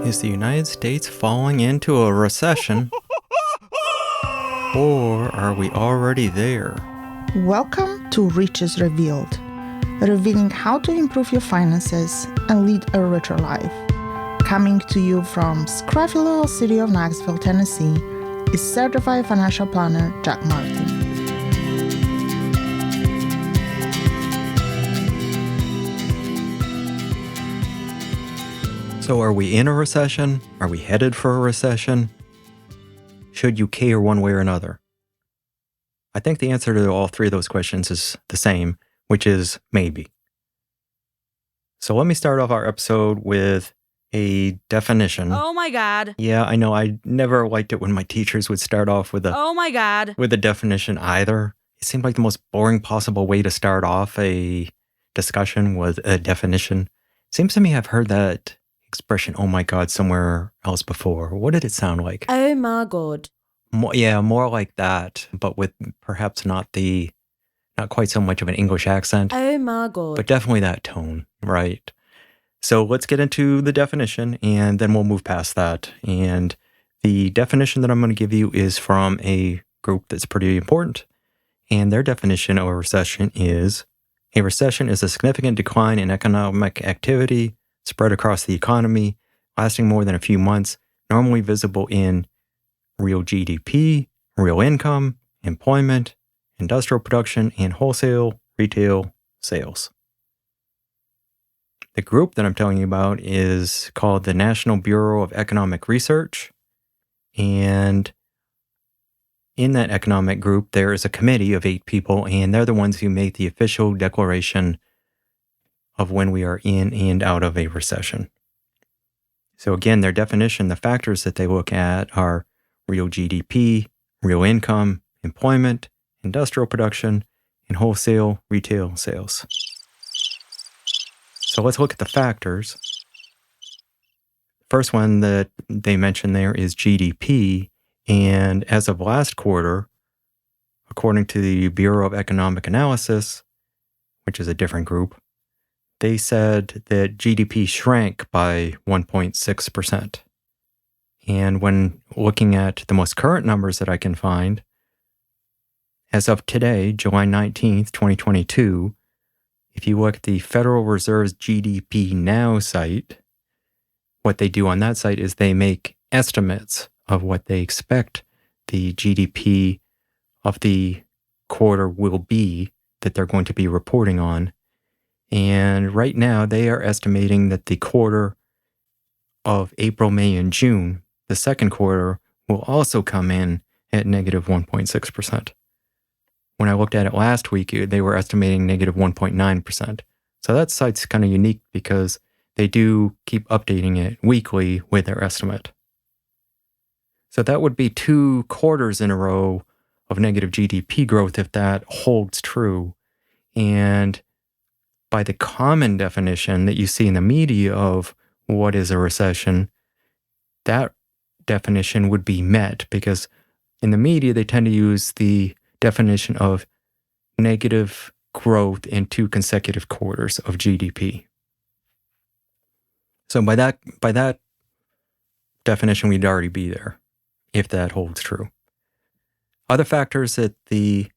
Is the United States falling into a recession? Or are we already there? Welcome to Riches Revealed, revealing how to improve your finances and lead a richer life. Coming to you from scruffy little city of Knoxville, Tennessee, is certified financial planner Jack Martin. So are we in a recession? Are we headed for a recession? Should you care one way or another? I think the answer to all three of those questions is the same, which is maybe. So let me start off our episode with a definition. Oh my God. Yeah, I know. I never liked it when my teachers would start off with Oh my God. with a definition either. It seemed like the most boring possible way to start off a discussion with a definition. Seems to me I've heard that expression, oh my God, somewhere else before. What did it sound like? Oh my God. More like that, but with perhaps not quite so much of an English accent, Oh my God. but definitely that tone, right? So let's get into the definition and then we'll move past that. And the definition that I'm going to give you is from a group that's pretty important. And their definition of a recession is a significant decline in economic activity spread across the economy, lasting more than a few months, normally visible in real GDP, real income, employment, industrial production, and wholesale retail sales. The group that I'm telling you about is called the National Bureau of Economic Research. And in that economic group, there is a committee of 8 people, and they're the ones who make the official declaration of when we are in and out of a recession. So again, their definition, the factors that they look at are real GDP, real income, employment, industrial production, and wholesale retail sales. So let's look at the factors. First one that they mention there is GDP, and as of last quarter, according to the Bureau of Economic Analysis, which is a different group, they said that GDP shrank by 1.6%. And when looking at the most current numbers that I can find, as of today, July 19th, 2022, if you look at the Federal Reserve's GDP Now site, what they do on that site is they make estimates of what they expect the GDP of the quarter will be that they're going to be reporting on. And right now, they are estimating that the quarter of April, May, and June, the second quarter, will also come in at negative 1.6%. When I looked at it last week, they were estimating negative 1.9%. So that site's kind of unique because they do keep updating it weekly with their estimate. So that would be 2 quarters in a row of negative GDP growth if that holds true. And by the common definition that you see in the media of what is a recession, that definition would be met because in the media, they tend to use the definition of negative growth in 2 consecutive quarters of GDP. So by that definition, we'd already be there if that holds true. Other factors that the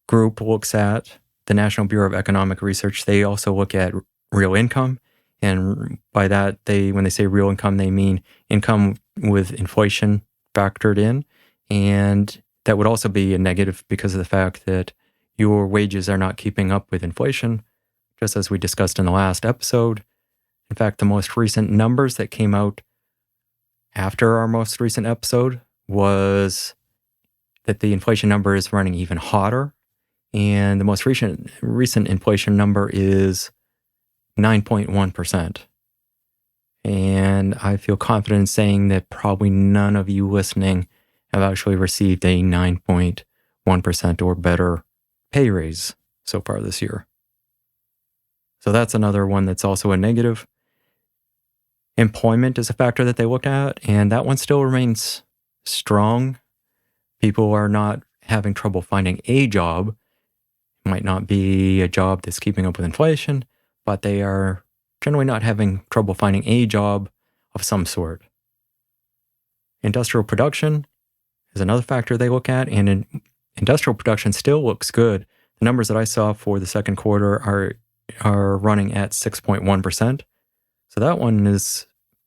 group looks at, the National Bureau of Economic Research, they also look at real income. And by that, when they say real income, they mean income with inflation factored in. And that would also be a negative because of the fact that your wages are not keeping up with inflation, just as we discussed in the last episode. In fact, the most recent numbers that came out after our most recent episode was that the inflation number is running even hotter. And the most recent inflation number is 9.1%. And I feel confident in saying that probably none of you listening have actually received a 9.1% or better pay raise so far this year. So that's another one that's also a negative. Employment is a factor that they look at, and that one still remains strong. People are not having trouble finding a job. It might not be a job that's keeping up with inflation, but they are generally not having trouble finding a job of some sort. Industrial production is another factor they look at, and industrial production still looks good. The numbers that I saw for the second quarter are running at 6.1%. So that one is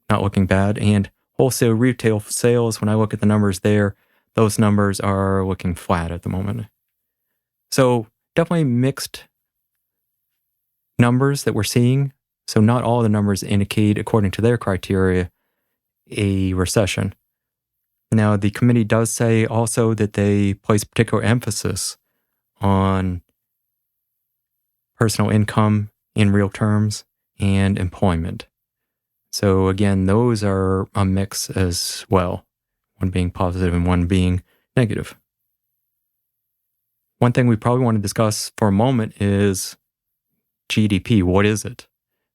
not looking bad. And wholesale retail sales, when I look at the numbers there, those numbers are looking flat at the moment. So definitely mixed numbers that we're seeing. So not all the numbers indicate, according to their criteria, a recession. Now, the committee does say also that they place particular emphasis on personal income in real terms and employment. So again, those are a mix as well, one being positive and one being negative. One thing we probably want to discuss for a moment is GDP. What is it?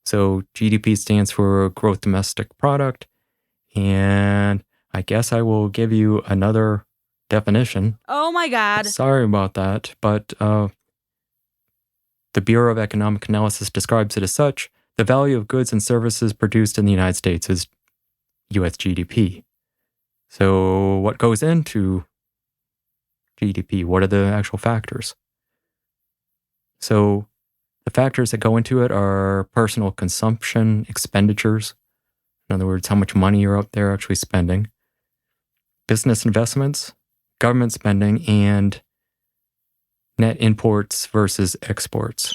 So GDP stands for Gross Domestic Product, and I guess I will give you another definition. Oh my God. Sorry about that, but the Bureau of Economic Analysis describes it as such. The value of goods and services produced in the United States is U.S. GDP. So what goes into GDP? What are the actual factors? So the factors that go into it are personal consumption expenditures. In other words, how much money you're out there actually spending. Business investments, government spending, and net imports versus exports.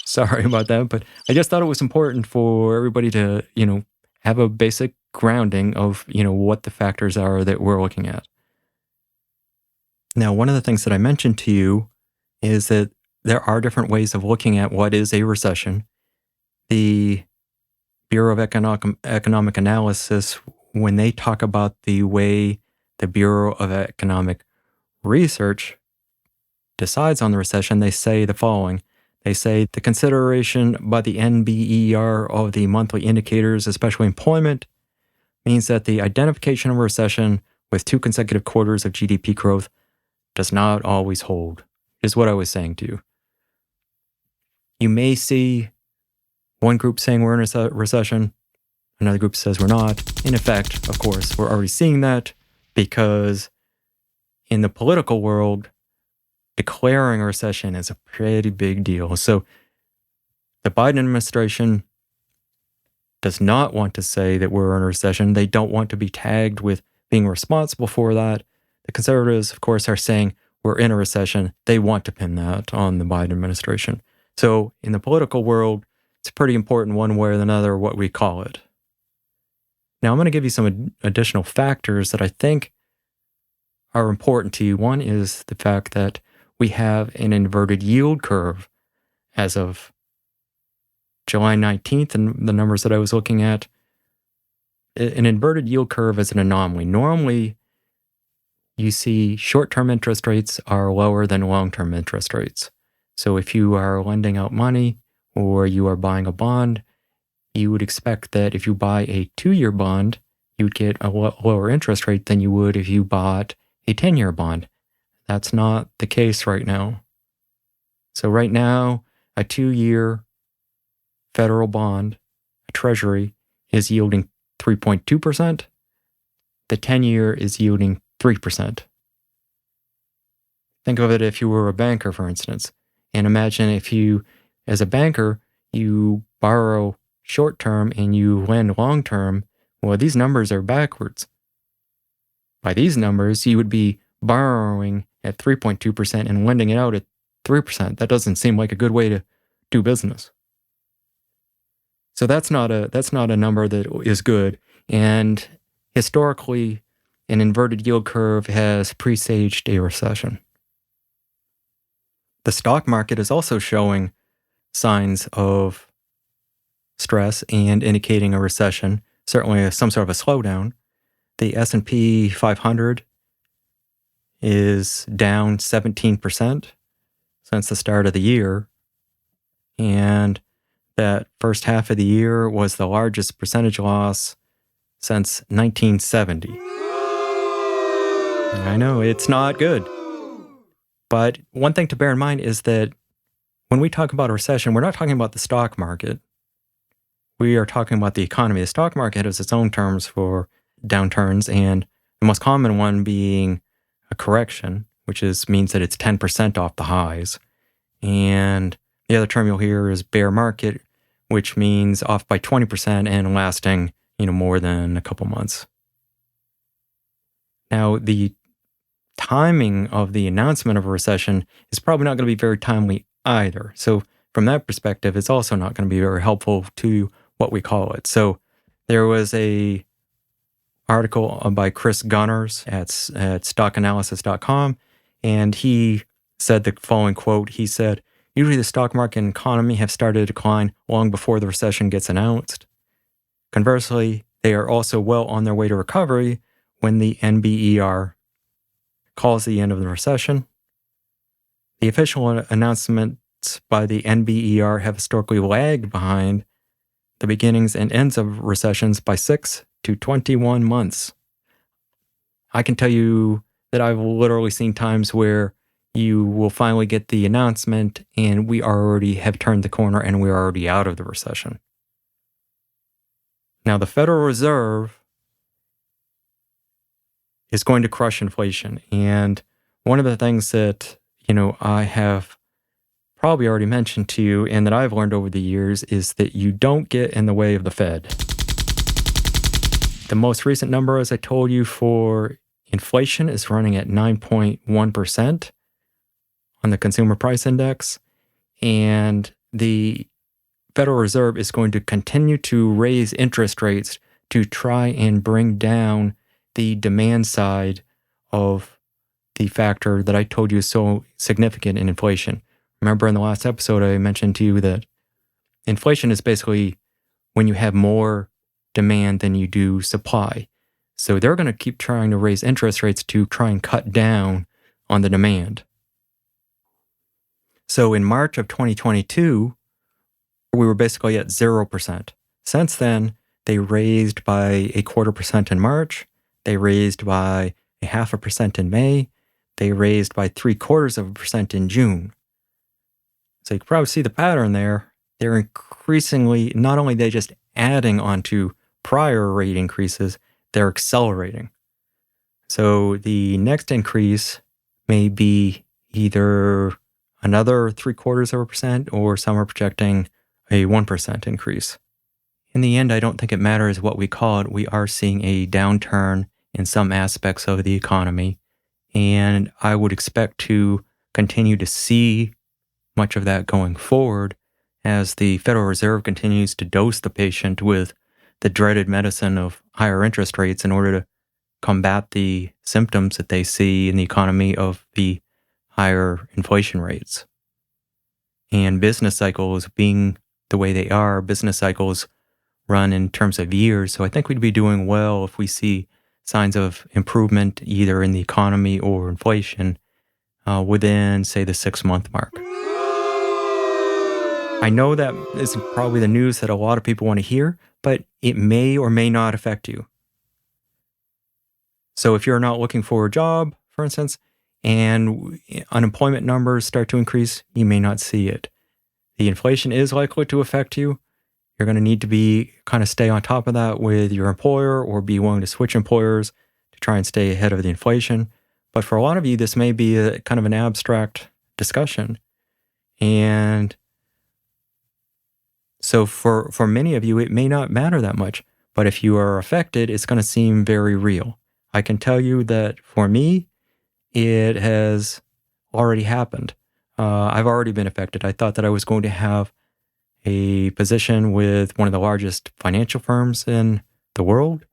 Sorry about that, but I just thought it was important for everybody to, have a basic grounding of, what the factors are that we're looking at. Now, one of the things that I mentioned to you is that there are different ways of looking at what is a recession. The Bureau of Economic Analysis, when they talk about the way the Bureau of Economic Research decides on the recession, they say the following. They say the consideration by the NBER of the monthly indicators, especially employment, means that the identification of a recession with 2 consecutive quarters of GDP growth does not always hold, is what I was saying to you. You may see one group saying we're in a recession, another group says we're not. In effect, of course, we're already seeing that because in the political world, declaring a recession is a pretty big deal. So the Biden administration does not want to say that we're in a recession. They don't want to be tagged with being responsible for that. The conservatives, of course, are saying we're in a recession. They want to pin that on the Biden administration. So in the political world, it's pretty important one way or another what we call it. Now, I'm going to give you some additional factors that I think are important to you. One is the fact that we have an inverted yield curve as of July 19th, and the numbers that I was looking at. An inverted yield curve is an anomaly. Normally, you see short-term interest rates are lower than long-term interest rates. So if you are lending out money or you are buying a bond, you would expect that if you buy a 2-year bond, you would get a lower interest rate than you would if you bought a 10-year bond. That's not the case right now. So right now, a 2-year federal bond, a treasury, is yielding 3.2%. The 10-year is yielding 3%. Think of it if you were a banker, for instance. And imagine if you, as a banker, you borrow short-term and you lend long-term. Well, these numbers are backwards. By these numbers, you would be borrowing at 3.2% and lending it out at 3%. That doesn't seem like a good way to do business. So that's not a number that is good. And historically, an inverted yield curve has presaged a recession. The stock market is also showing signs of stress and indicating a recession, certainly some sort of a slowdown. The S&P 500 is down 17% since the start of the year. And that first half of the year was the largest percentage loss since 1970. I know, it's not good. But one thing to bear in mind is that when we talk about a recession, we're not talking about the stock market. We are talking about the economy. The stock market has its own terms for downturns, and the most common one being a correction, which means that it's 10% off the highs. And the other term you'll hear is bear market, which means off by 20% and lasting, more than a couple months. Now, the timing of the announcement of a recession is probably not going to be very timely either. So from that perspective, it's also not going to be very helpful to what we call it. So there was a article by Chris Gunners at stockanalysis.com, and he said the following quote. He said, "Usually the stock market and economy have started to decline long before the recession gets announced. Conversely, they are also well on their way to recovery when the NBER calls the end of the recession. The official announcements by the NBER have historically lagged behind the beginnings and ends of recessions by 6 to 21 months. I can tell you that I've literally seen times where you will finally get the announcement and we already have turned the corner and we're already out of the recession." Now, the Federal Reserve is going to crush inflation. And one of the things that, I have probably already mentioned to you and that I've learned over the years is that you don't get in the way of the Fed. The most recent number, as I told you, for inflation is running at 9.1% on the Consumer Price Index. And the Federal Reserve is going to continue to raise interest rates to try and bring down the demand side of the factor that I told you is so significant in inflation. Remember in the last episode, I mentioned to you that inflation is basically when you have more demand than you do supply. So they're going to keep trying to raise interest rates to try and cut down on the demand. So in March of 2022, we were basically at 0%. Since then, they raised by 0.25% in March. They raised by 0.5% in May. They raised by 0.75% in June. So you can probably see the pattern there. They're increasingly, not only are they just adding on to prior rate increases, they're accelerating. So the next increase may be either another 0.75% or some are projecting a 1% increase. In the end, I don't think it matters what we call it. We are seeing a downturn in some aspects of the economy, and I would expect to continue to see much of that going forward as the Federal Reserve continues to dose the patient with the dreaded medicine of higher interest rates in order to combat the symptoms that they see in the economy of the higher inflation rates. And business cycles being the way they are, business cycles run in terms of years. So I think we'd be doing well if we see signs of improvement either in the economy or inflation within, say, the 6-month mark. I know that isn't probably the news that a lot of people want to hear, but it may or may not affect you. So if you're not looking for a job, for instance, and unemployment numbers start to increase, you may not see it. The inflation is likely to affect you. You're going to need to be kind of stay on top of that with your employer or be willing to switch employers to try and stay ahead of the inflation. But for a lot of you, this may be a kind of an abstract discussion. And so for many of you, it may not matter that much. But if you are affected, it's going to seem very real. I can tell you that for me, it has already happened. I've already been affected. I thought that I was going to have a position with one of the largest financial firms in the world.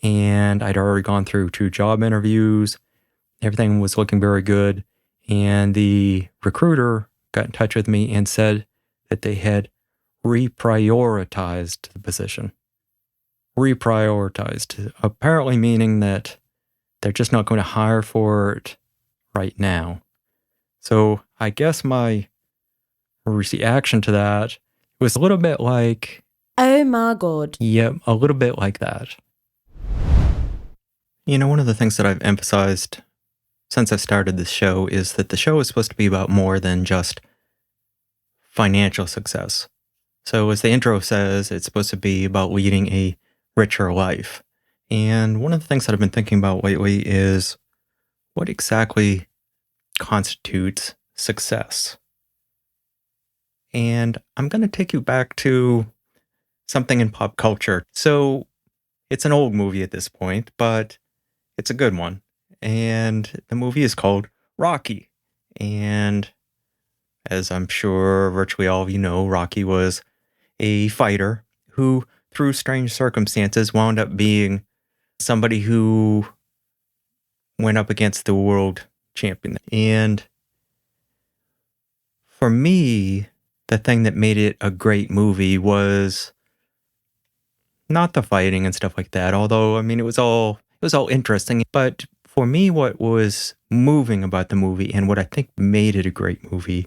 And I'd already gone through 2 job interviews. Everything was looking very good. And the recruiter got in touch with me and said that they had reprioritized the position. Reprioritized, apparently meaning that they're just not going to hire for it right now. So I guess my reaction to that was a little bit like, Oh my God. Yep, a little bit like that. One of the things that I've emphasized since I started this show is that the show is supposed to be about more than just financial success. So as the intro says, it's supposed to be about leading a richer life. And one of the things that I've been thinking about lately is what exactly constitutes success. And I'm going to take you back to something in pop culture. So it's an old movie at this point, but it's a good one. And the movie is called Rocky. And as I'm sure virtually all of you know, Rocky was a fighter who, through strange circumstances, wound up being somebody who went up against the world champion. And for me, the thing that made it a great movie was not the fighting and stuff like that, although, I mean, it was all interesting. But for me, what was moving about the movie and what I think made it a great movie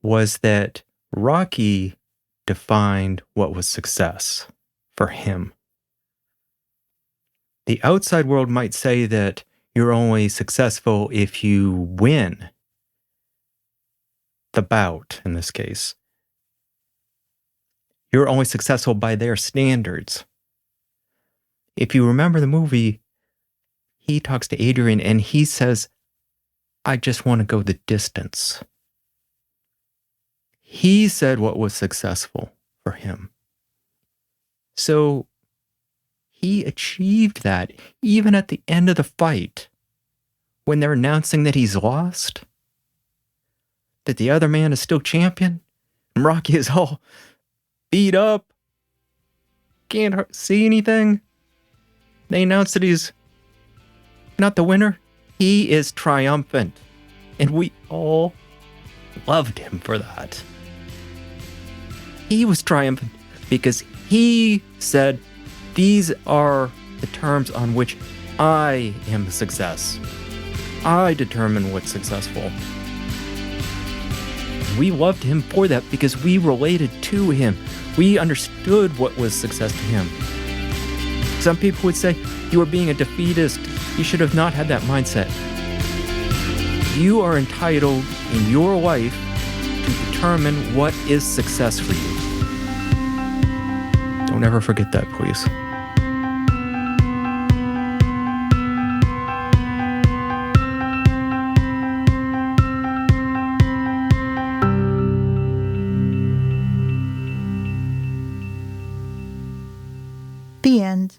was that Rocky defined what was success for him. The outside world might say that you're only successful if you win the bout, in this case. You're only successful by their standards. If you remember the movie, he talks to Adrian and he says, I just want to go the distance. He said what was successful for him. So he achieved that even at the end of the fight, when they're announcing that he's lost, that the other man is still champion, and Rocky is all beat up, can't see anything. They announce that he's not the winner. He is triumphant. And we all loved him for that. He was triumphant because he said, these are the terms on which I am a success. I determine what's successful. We loved him for that because we related to him. We understood what was success to him. Some people would say, you are being a defeatist. You should have not had that mindset. You are entitled in your life to determine what is success for you. Don't ever forget that, please. The end.